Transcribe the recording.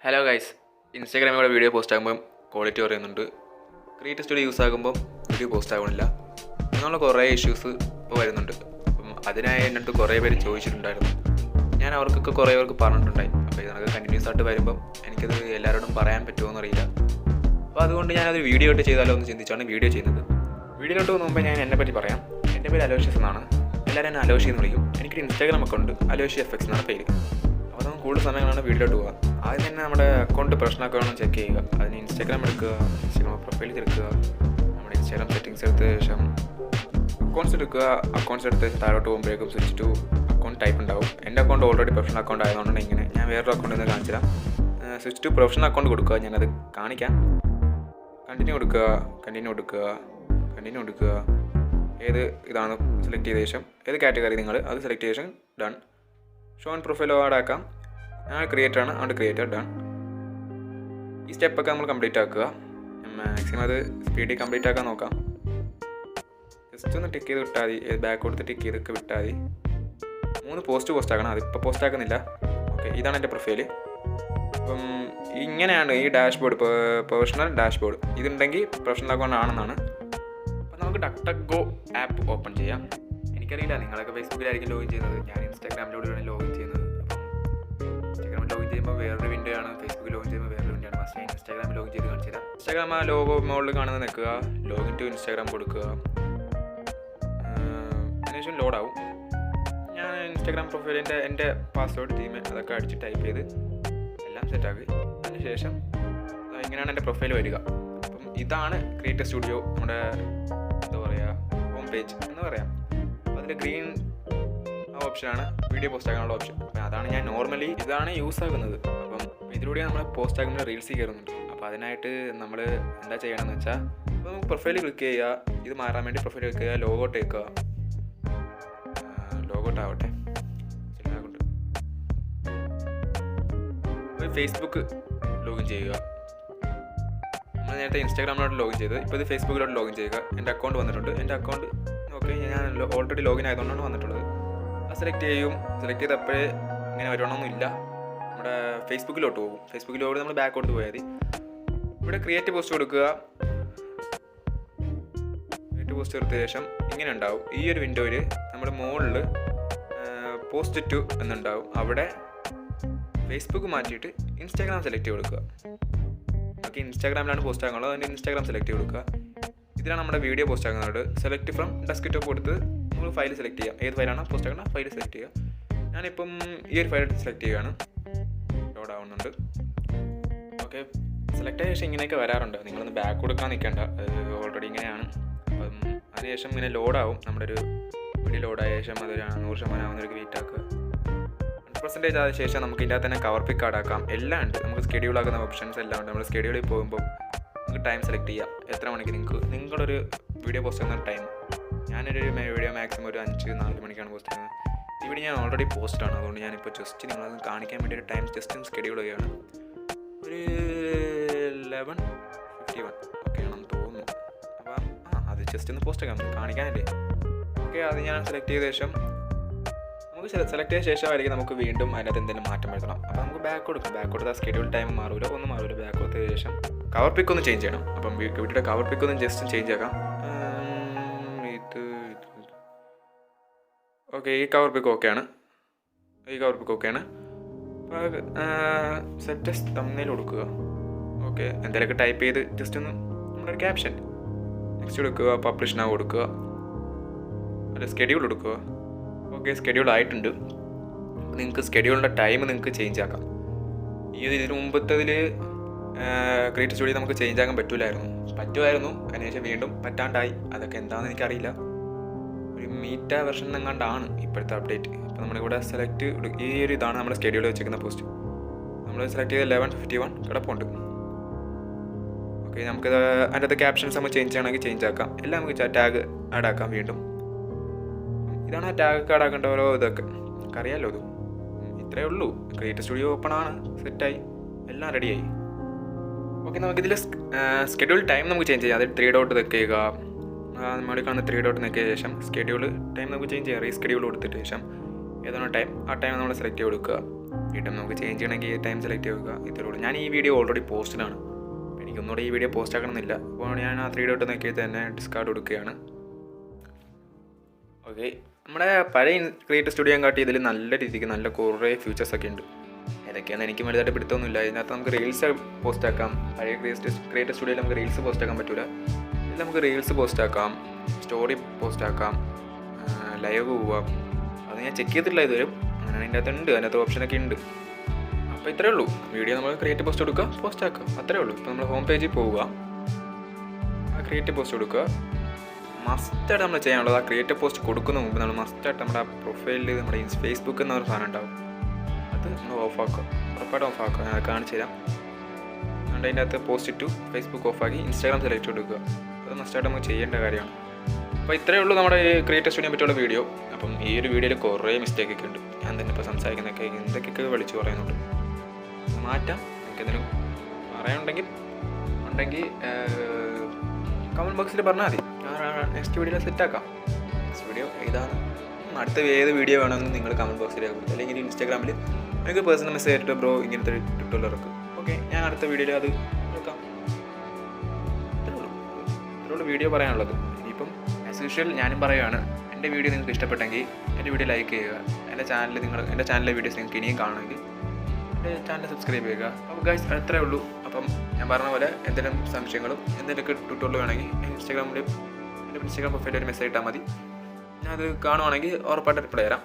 Hello guys, ഇൻസ്റ്റാഗ്രാമിലൂടെ video post ആകുമ്പം quality പറയുന്നുണ്ട്. Creative studio use ആകുമ്പം വീഡിയോ പോസ്റ്റ് ആകണില്ല. അങ്ങനെയുള്ള കുറേ ഇഷ്യൂസ് ഇപ്പോൾ വരുന്നുണ്ട്. അപ്പം അതിനായി എൻ്റെ അടുത്ത് കുറേ പേര് ചോദിച്ചിട്ടുണ്ടായിരുന്നു. ഞാൻ അവർക്കൊക്കെ കുറേ പേർക്ക് പറഞ്ഞിട്ടുണ്ടായി. അപ്പോൾ ഇതൊക്കെ കണ്ടിന്യൂസ് ആയിട്ട് വരുമ്പം എനിക്കത് എല്ലാവരോടും പറയാൻ പറ്റുമോ എന്നറിയില്ല. അപ്പോൾ അതുകൊണ്ട് ഞാനതൊരു വീഡിയോ ആയിട്ട് ചെയ്താലോ എന്ന് ചിന്തിച്ചാണ് വീഡിയോ ചെയ്യുന്നത്. വീഡിയോയിലോട്ട് മുമ്പ് ഞാൻ എന്നെ പറ്റി പറയാം. എൻ്റെ പേര് അലോഷ്യസ് എന്നാണ്. എല്ലാവരും എന്നെ അലോഷി എന്ന് വിളിക്കും. എനിക്കൊരു ഇൻസ്റ്റാഗ്രാം അക്കൗണ്ട് അലോഷി FX എന്നാണ് പേര്. അപ്പോൾ നമുക്ക് കൂടുതൽ സമയങ്ങളാണ് വീഡിയോയിലോട്ട് പോകാം. ആദ്യം തന്നെ നമ്മുടെ അക്കൗണ്ട് പ്രശ്നമൊക്കെ വേണം ചെക്ക് ചെയ്യുക. അതിന് ഇൻസ്റ്റാഗ്രാം എടുക്കുക, ഇൻസ്റ്റാഗ്രാം പ്രൊഫൈലിൽ എടുക്കുക, നമ്മുടെ ഇൻസ്റ്റാഗ്രാം സെറ്റിങ്സ് എടുത്ത ശേഷം അക്കൗണ്ട്സ് എടുക്കുക. അക്കൗണ്ട്സ് എടുത്ത് താഴോട്ട് പോകുമ്പോഴേക്കും സ്വിച്ച് ടു അക്കൗണ്ട് ടൈപ്പ് ഉണ്ടാവും. എൻ്റെ അക്കൗണ്ട് ഓൾറെഡി പ്രൊഫഷണൽ അക്കൗണ്ട് ആയതുകൊണ്ടാണ് ഇങ്ങനെ. ഞാൻ വേറൊരു അക്കൗണ്ടിൽ നിന്ന് കാണിച്ചു തരാം. സ്വിച്ച് ടു പ്രൊഫഷണൽ അക്കൗണ്ട് കൊടുക്കുക. ഞാനത് കാണിക്കാം. കണ്ടിന്യൂ കൊടുക്കുക, കണ്ടിന്യൂ കൊടുക്കുക, കണ്ടിന്യൂ കൊടുക്കുക. ഏത് ഇതാണ് സെലക്ട് ചെയ്ത ശേഷം ഏത് കാറ്റഗറി നിങ്ങൾ അത് സെലക്ട് ചെയ്ത ശേഷം done. Show and profile add ആക്കാം. ഞാൻ ക്രിയേറ്ററാണ്, അതുകൊണ്ട് ക്രിയേറ്റർ ഡൺ. ഈ സ്റ്റെപ്പൊക്കെ നമ്മൾ കംപ്ലീറ്റ് ആക്കുക. മാക്സിമം അത് സ്പീഡിൽ കംപ്ലീറ്റ് ആക്കാൻ നോക്കാം. ജസ്റ്റ് ഒന്ന് ടിക്ക് ചെയ്ത് വിട്ടാൽ മതി. ബാക്ക് കൊടുത്ത് ടിക്ക് ചെയ്തൊക്കെ വിട്ടാൽ മതി. 3 പോസ്റ്റ് ആക്കണം. അതിപ്പോൾ പോസ്റ്റ് ആക്കുന്നില്ല. ഓക്കെ, ഇതാണ് എൻ്റെ പ്രൊഫൈല്. അപ്പം ഇങ്ങനെയാണ് ഈ ഡാഷ്ബോർഡ്, പേഴ്സണൽ ഡാഷ്ബോർഡ്. ഇതുണ്ടെങ്കിൽ പ്രൊഫഷണൽ അക്കൗണ്ട് ആണെന്നാണ്. അപ്പം നമുക്ക് ʟɪᴇ ആപ്പ് ഓപ്പൺ ചെയ്യാം. എനിക്കറിയില്ല, നിങ്ങളൊക്കെ ഫേസ്ബുക്കിലായിരിക്കും ലോഗിൻ ചെയ്യുന്നത്. ഞാൻ ഇൻസ്റ്റാഗ്രാമിലൂടെയാണ് ലോഗിൻ ചെയ്യുന്നത്. ഇൻസ്റ്റാഗ്രാമിൽ ലോഗിൻ ചെയ്യുമ്പോൾ വേറൊരു വിൻഡോ ആണ്, ഫേസ്ബുക്കിൽ ലോഗിൻ ചെയ്യുമ്പോൾ വേറൊരു വിൻഡോ ആണ്. ഫസ്റ്റ് ഞാൻ ഇൻസ്റ്റാഗ്രാമിൽ ലോഗിൻ ചെയ്ത് കാണിച്ചു തരാം. ഇൻസ്റ്റാഗ്രാം ആ ലോഗോ മുകളിൽ കാണുന്നത് നിൽക്കുക, ലോഗിൻ ടു ഇൻസ്റ്റാഗ്രാം കൊടുക്കുക. അതിനുശേഷം ലോഡാവും. ഞാൻ ഇൻസ്റ്റാഗ്രാം പ്രൊഫൈലിൻ്റെ എൻ്റെ പാസ്വേഡ് ജിമെയിൽ അതൊക്കെ അടിച്ച് ടൈപ്പ് ചെയ്ത് എല്ലാം സെറ്റാക്കി. അതിനുശേഷം ഇങ്ങനെയാണ് എൻ്റെ പ്രൊഫൈൽ വരിക. അപ്പം ഇതാണ് ക്രിയേറ്റീവ് സ്റ്റുഡിയോ, നമ്മുടെ എന്താ പറയുക, ഹോം പേജ് എന്ന് പറയാം. അപ്പോൾ അതിൽ ഗ്രീൻ ആ ഓപ്ഷനാണ് വീഡിയോ പോസ്റ്റ് ആക്കാനുള്ള ഓപ്ഷൻ. അപ്പം അതാണ് ഞാൻ നോർമലി ഇതാണ് യൂസ് ആക്കുന്നത്. അപ്പം ഇതിലൂടെ നമ്മൾ പോസ്റ്റ് ആക്കുമ്പോൾ റീൽസിൽ കയറുന്നുണ്ട്. അപ്പോൾ അതിനായിട്ട് നമ്മൾ എന്താ ചെയ്യണമെന്ന് വെച്ചാൽ, അപ്പോൾ നമുക്ക് പ്രൊഫൈൽ ക്ലിക്ക് ചെയ്യുക. ഇത് മാറാൻ വേണ്ടി പ്രൊഫൈൽ ക്ലിക്ക് ചെയ്യുക, ലോഗോട്ട് വെക്കുക. ലോഗോട്ട് ആവട്ടെ, ശരിയാകട്ടെ. ഫേസ്ബുക്ക് ലോഗിൻ ചെയ്യുക. നമ്മൾ നേരത്തെ ഇൻസ്റ്റാഗ്രാമിലോട്ട് ലോഗിൻ ചെയ്ത് ഇപ്പോൾ ഇത് ഫേസ്ബുക്കിലോട്ട് ലോഗിൻ ചെയ്യുക. എൻ്റെ അക്കൗണ്ട് വന്നിട്ടുണ്ട്. എൻ്റെ അക്കൗണ്ട് ഓക്കെ, ഞാൻ ഓൾറെഡി ലോഗിൻ ആയതുകൊണ്ടാണ് വന്നിട്ടുള്ളത്. അത് സെലക്ട് ചെയ്യും. സെലക്ട് ചെയ്തപ്പോഴേ ഇങ്ങനെ വരണമെന്നില്ല. നമ്മുടെ ഫേസ്ബുക്കിലോട്ട് പോകും. ഫേസ്ബുക്കിലോട്ട് നമ്മൾ ബാക്ക് കൊടുത്ത് പോയാൽ മതി. ഇവിടെ ക്രിയേറ്റ് പോസ്റ്റ് കൊടുക്കുക. ക്രിയേറ്റ് പോസ്റ്റ് കൊടുത്ത ശേഷം ഇങ്ങനെ ഉണ്ടാവും. ഈ ഒരു വിൻഡോയിൽ നമ്മുടെ മുകളിൽ പോസ്റ്റ് ടു എന്നുണ്ടാവും. അവിടെ ഫേസ്ബുക്ക് മാറ്റിയിട്ട് ഇൻസ്റ്റാഗ്രാം സെലക്ട് ചെയ്ത് കൊടുക്കുക. നമുക്ക് ഇൻസ്റ്റാഗ്രാമിലാണ് പോസ്റ്റ് ആകുന്നത്. അതിൻ്റെ ഇൻസ്റ്റാഗ്രാം സെലക്ട് ചെയ്ത് കൊടുക്കുക. ഇതിലാണ് നമ്മുടെ വീഡിയോ പോസ്റ്റ് ആകുന്നത്. സെലക്ട് ഫ്രം ഡെസ്ക്ടോപ്പ് കൊടുത്ത് നമ്മൾ ഫയൽ സെലക്ട് ചെയ്യാം. ഏത് ഫയലാണോ പോസ്റ്റ് ആക്കുന്നത് ഫയൽ സെലക്ട് ചെയ്യുക. ഞാനിപ്പം ഈ ഒരു ഫയൽ സെലക്ട് ചെയ്യുകയാണ്. ലോഡ് ആവുന്നുണ്ട്. ഓക്കെ, സെലക്ട് ആയ ശേഷം ഇങ്ങനെയൊക്കെ വരാറുണ്ട്. നിങ്ങളൊന്ന് ബാക്ക് കൊടുക്കാൻ നിൽക്കേണ്ട, ഓൾറെഡി ഇങ്ങനെയാണ്. അപ്പം അതിനുശേഷം ഇങ്ങനെ ലോഡാവും. നമ്മുടെ ഒരു വീഡിയോ ലോഡായ ശേഷം അതൊരു 100% ആവുന്നവർക്ക് വെയിറ്റ് ആക്കുക. 100% ആയ ശേഷം നമുക്ക് ഇതിനകത്ത് തന്നെ കവർ പിക്ക് ആഡാക്കാം. എല്ലാം ഉണ്ട്. നമുക്ക് സ്കെഡ്യൂൾ ആക്കുന്ന ഓപ്ഷൻസ് എല്ലാം ഉണ്ട്. നമ്മൾ സ്കെഡ്യൂളിൽ പോകുമ്പോൾ നിങ്ങൾക്ക് ടൈം സെലക്ട് ചെയ്യാം. എത്ര മണിക്ക് നിങ്ങളൊരു വീഡിയോ പോസ്റ്റ് ചെയ്യുന്ന ടൈം. ഞാനൊരു വീഡിയോ മാക്സിമം ഒരു 5-4 മണിക്കാണ് പോസ്റ്റ് ചെയ്യുന്നത്. ഈ വീഡിയോ ഞാൻ ഓൾറെഡി പോസ്റ്റാണ്. അതുകൊണ്ട് ഞാനിപ്പോൾ ജസ്റ്റ് നിങ്ങളത് കാണിക്കാൻ വേണ്ടി ഒരു ടൈം ജസ്റ്റ് സ്കെഡ്യൂൾ ചെയ്യുകയാണ്. ഒരു 11:51 ഓക്കെ ആണെന്ന് തോന്നുന്നു. അപ്പം അത് ജസ്റ്റ് ഒന്ന് പോസ്റ്റ് ആക്കാം, കാണിക്കാനല്ലേ. ഓക്കെ, അത് ഞാൻ സെലക്ട് ചെയ്ത ശേഷം നമുക്ക് സെലക്ട് ചെയ്ത ശേഷമായിരിക്കും നമുക്ക് വീണ്ടും അതിനകത്ത് എന്തെങ്കിലും മാറ്റം വരുത്തണം. അപ്പോൾ നമുക്ക് ബാക്ക് കൊടുക്കാം. ബാക്ക് കൊടുത്താൽ സ്കെഡ്യൂൾ ടൈം മാറില്ല, ഒന്നും മാറില്ല. ബാക്ക് കൊടുത്ത ശേഷം കവർ പിക്ക് ഒന്ന് ചേഞ്ച് ചെയ്യണം. അപ്പം വീഡിയോയുടെ കവർ പിക്ക് ഒന്ന് ജസ്റ്റ് ചേഞ്ച് ആക്കാം. ഓക്കെ, ഈ കവർ പിക്ക് ഓക്കെയാണ്. അപ്പോൾ സെറ്റ് തംബ്നെയിൽ കൊടുക്കുക. ഓക്കെ, എന്തെങ്കിലുമൊക്കെ ടൈപ്പ് ചെയ്ത് ജസ്റ്റ് ഒന്ന് നമ്മുടെ ഒരു ക്യാപ്ഷൻ നെക്സ്റ്റ് കൊടുക്കുക. പബ്ലിഷ് നൗ കൊടുക്കുക. അല്ല, സ്കെഡ്യൂൾ കൊടുക്കുക. ഓക്കെ, സ്കെഡ്യൂൾ ആയിട്ടുണ്ട്. നിങ്ങൾക്ക് സ്കെഡ്യൂളിൻ്റെ ടൈം നിങ്ങൾക്ക് ചേഞ്ച് ആക്കാം. ഇതിന് മുമ്പത്തതിൽ ക്രിയേറ്റീവ് സ്റ്റുഡിയോ നമുക്ക് ചേഞ്ച് ആക്കാൻ പറ്റുമായിരുന്നു. അതിനുശേഷം വീണ്ടും പറ്റാണ്ടായി. അതൊക്കെ എന്താണെന്ന് എനിക്കറിയില്ല. ഒരു മീറ്റ വെർഷൻ എങ്ങാണ്ടാണ് ഇപ്പോഴത്തെ അപ്ഡേറ്റ്. അപ്പോൾ നമ്മളിവിടെ സെലക്ട് ഈ ഒരു ഇതാണ് നമ്മുടെ സ്കെഡ്യൂൾ വെച്ചിരിക്കുന്ന പോസ്റ്റ്. നമ്മൾ സെലക്ട് ചെയ്ത് 11:51 കിടപ്പുണ്ട്. ഓക്കെ, നമുക്കിത് അതിൻ്റെ അകത്ത് ക്യാപ്ഷൻസ് നമ്മൾ ചേഞ്ച് ചെയ്യണമെങ്കിൽ ചേഞ്ച് ആക്കാം. എല്ലാം നമുക്ക് ടാഗ് ആഡ് ആക്കാം. വീണ്ടും ഇതാണ് ആ ടാഗ് ആഡ് ആക്കേണ്ട ഓരോ ഇതൊക്കെ. നമുക്കറിയാമല്ലോ. ഇത് ഇത്രയേ ഉള്ളൂ. ക്രിയേറ്റീവ് സ്റ്റുഡിയോ ഓപ്പൺ ആണ്, സെറ്റായി, എല്ലാം റെഡിയായി. ഓക്കെ, നമുക്കിതിൽ സ്കെഡ്യൂൾ ടൈം നമുക്ക് ചേഞ്ച് ചെയ്യാം. അതിൽ 3 ഡോട്ട് നിൽക്കുക. നമ്മൾ കാണുന്ന 3 ഡോട്ട് നിൽക്കിയ ശേഷം സ്കെഡ്യൂൾ ടൈം നമുക്ക് ചേഞ്ച് ചെയ്യാം. റീസ്കെഡ്യൂൾ കൊടുത്തിട്ട് ശേഷം ഏതാണോ ടൈം ആ ടൈം നമ്മൾ സെലക്ട് ചെയ്ത് കൊടുക്കുക. വീണ്ടും നമുക്ക് ചേഞ്ച് ചെയ്യണമെങ്കിൽ ടൈം സെലക്ട് ചെയ്യുക. ഇത്രേ ഉള്ളൂ. ഞാൻ ഈ വീഡിയോ ഓൾറെഡി പോസ്റ്റഡാണ്. എനിക്കൊന്നുകൂടെ ഈ വീഡിയോ പോസ്റ്റ് ആക്കണമെന്നില്ല. അപ്പോൾ ഞാൻ ആ 3 ഡോട്ട് നോക്കിയിട്ട് തന്നെ ഡിസ്കാർഡ് കൊടുക്കുകയാണ്. ഓക്കെ, നമ്മുടെ പഴയ ക്രിയേറ്റീവ് സ്റ്റുഡിയോ കാട്ടി ഇതിൽ നല്ല രീതിക്ക് നല്ല കുറേ ഫീച്ചേഴ്സൊക്കെ ഉണ്ട്. ഏതൊക്കെയാണെന്ന് എനിക്ക് വലുതായിട്ട് പിടുത്തൊന്നുമില്ല. ഇതിനകത്ത് നമുക്ക് റീൽസ് പോസ്റ്റ് ആക്കാം. പഴയ ക്രിയേറ്റീവ് സ്റ്റുഡിയോയിൽ നമുക്ക് റീൽസ് പോസ്റ്റ് ആക്കാൻ പറ്റില്ല. ഇതിൽ നമുക്ക് റീൽസ് പോസ്റ്റ് ആക്കാം, സ്റ്റോറി പോസ്റ്റ് ആക്കാം, ലൈവ് പോവാം. അത് ഞാൻ ചെക്ക് ചെയ്തിട്ടില്ല ഇതുവരെ. അങ്ങനെ അതിൻ്റെ അകത്തുണ്ട്, അതിനകത്ത് ഓപ്ഷനൊക്കെ ഉണ്ട്. അപ്പോൾ ഇത്രയേ ഉള്ളൂ. വീഡിയോ നമ്മൾ ക്രിയേറ്റീവ് പോസ്റ്റ് കൊടുക്കുക, പോസ്റ്റ് ആക്കുക, അത്രേ ഉള്ളൂ. ഇപ്പോൾ നമ്മൾ ഹോം പേജിൽ പോവുക, ആ ക്രിയേറ്റീവ് പോസ്റ്റ് കൊടുക്കുക. മസ്റ്റായിട്ട് നമ്മൾ ചെയ്യാനുള്ളത് ആ ക്രിയേറ്റീവ് പോസ്റ്റ് കൊടുക്കുന്ന മുമ്പ് നമ്മൾ മസ്റ്റായിട്ട് നമ്മുടെ ആ പ്രൊഫൈലിൽ നമ്മുടെ ഫേസ്ബുക്ക് എന്നൊരു സാധനം ഉണ്ടാവും. അത് നമ്മൾ ഓഫാക്കുക, ഉറപ്പായിട്ട് ഓഫാക്കുക. ഞാൻ കാണിച്ചു തരാം. അതുകൊണ്ട് അതിൻ്റെ അകത്ത് പോസ്റ്റ് ഇട്ടു ഫേസ്ബുക്ക് ഓഫാക്കി ഇൻസ്റ്റാഗ്രാം സെലക്ട് കൊടുക്കുക. അത് മസ്റ്റായിട്ട് നമുക്ക് ചെയ്യേണ്ട കാര്യമാണ്. അപ്പോൾ ഇത്രയേ ഉള്ളൂ നമ്മുടെ ക്രിയേറ്റീവ് സ്റ്റുഡിയോയെ പറ്റിയുള്ള വീഡിയോ. അപ്പം ഈ ഒരു വീഡിയോയിൽ കുറേ മിസ്റ്റേക്കൊക്കെ ഉണ്ട്. ഞാൻ തന്നെ ഇപ്പോൾ സംസാരിക്കുന്നതൊക്കെ എന്തൊക്കെയൊക്കെ വിളിച്ച് പറയുന്നുണ്ട്. മാറ്റാം. നിങ്ങൾക്ക് എന്തെങ്കിലും പറയാനുണ്ടെങ്കിൽ കമൻറ്റ് ബോക്സിൽ പറഞ്ഞാൽ മതി. ഞാൻ നെക്സ്റ്റ് വീഡിയോയിൽ സെറ്റാക്കാം. നെക്സ്റ്റ് വീഡിയോ ഏതാണ്, അടുത്ത ഏത് വീഡിയോ വേണമെന്ന് നിങ്ങൾ കമൻറ്റ് ബോക്സിൽ കൊടുക്കുക. അല്ലെങ്കിൽ ഇൻസ്റ്റാഗ്രാമിൽ എനിക്ക് പേഴ്സണൽ മെസ്സേജ് ആയിട്ട് ബ്രോ ഇങ്ങനത്തെ ട്യൂട്ടോറിയൽ ഇറക്കും. ഓക്കെ, ഞാൻ അടുത്ത വീഡിയോയിൽ അത് എടുക്കാം. ഇത്രയുള്ള വീഡിയോ പറയാനുള്ളത്. ഇനിയിപ്പം ആസ് യൂഷ്വൽ ഞാനും പറയുകയാണ്, എൻ്റെ വീഡിയോ നിങ്ങൾക്ക് ഇഷ്ടപ്പെട്ടെങ്കിൽ എൻ്റെ വീഡിയോ ലൈക്ക് ചെയ്യുക. എൻ്റെ ചാനലിലെ വീഡിയോസ് നിങ്ങൾക്ക് ഇനിയും കാണുമെങ്കിൽ എൻ്റെ ചാനൽ സബ്സ്ക്രൈബ് ചെയ്യുക. അപ്പോൾ ഗൈസ് അത്രേ ഉള്ളൂ. അപ്പം ഞാൻ പറഞ്ഞ പോലെ എന്തെങ്കിലും സംശയങ്ങളും എന്തെങ്കിലുമൊക്കെ ട്യൂട്ടോറിയൽ വേണമെങ്കിൽ എൻ്റെ ഇൻസ്റ്റാഗ്രാം പ്രൊഫൈലിൽ ഒരു മെസ്സേജ് ഇട്ടാൽ മതി. ഞാൻ അത് കാണുവാണെങ്കിൽ ഉറപ്പായിട്ട് റിപ്ലൈ തരാം.